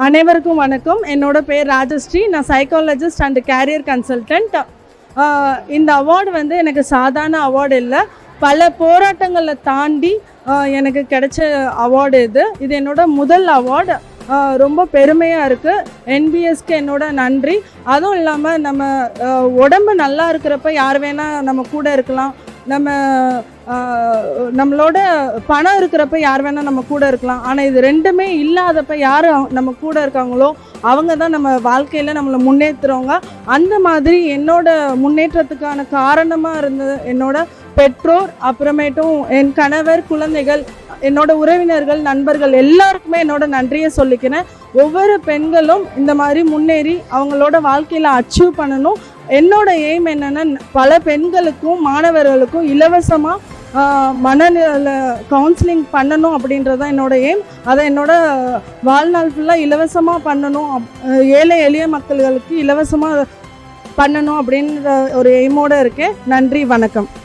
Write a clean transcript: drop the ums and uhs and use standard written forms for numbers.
அனைவருக்கும் வணக்கம். என்னோட பேர் ராஜஸ்ரீ. நான் சைக்காலஜிஸ்ட் அண்ட் கேரியர் கன்சல்டன்ட். இந்த அவார்டு வந்து எனக்கு சாதாரண அவார்டு இல்லை, பல போராட்டங்களை தாண்டி எனக்கு கிடைச்ச அவார்டு இது என்னோட முதல் அவார்டு. ரொம்ப பெருமையாக இருக்குது. என்பிஎஸ்க்கு என்னோட நன்றி. அதுவும் இல்லாமல் நம்ம உடம்பு நல்லா இருக்கிறப்ப யார் வேணால் நம்ம கூட இருக்கலாம், நம்மளோட பணம் இருக்கிறப்ப யார் வேணால் நம்ம கூட இருக்கலாம். ஆனால் இது ரெண்டுமே இல்லாதப்ப யார் நம்ம கூட இருக்காங்களோ அவங்க தான் நம்ம வாழ்க்கையில் நம்மளை முன்னேற்றுறவங்க. அந்த மாதிரி என்னோட முன்னேற்றத்துக்கான காரணமாக இருந்தது என்னோட பெற்றோர், அப்புறமேட்டும் என் கணவர், குழந்தைகள், என்னோட உறவினர்கள், நண்பர்கள் எல்லாருக்குமே என்னோட நன்றியை சொல்லிக்கிறேன். ஒவ்வொரு பெண்களும் இந்த மாதிரி முன்னேறி அவங்களோட வாழ்க்கையில் அச்சீவ் பண்ணணும். என்னோட எய்ம் என்னென்னா, பல பெண்களுக்கும் மாணவர்களுக்கும் இலவசமாக மனநல கவுன்சிலிங் பண்ணணும் அப்படின்றது தான் என்னோட எய்ம். அதை என்னோட வாழ்நாள் ஃபுல்லாக இலவசமாக பண்ணணும், ஏழை எளிய மக்களுக்கு இலவசமாக பண்ணணும் அப்படின்ற ஒரு எய்மோடு இருக்கேன். நன்றி, வணக்கம்.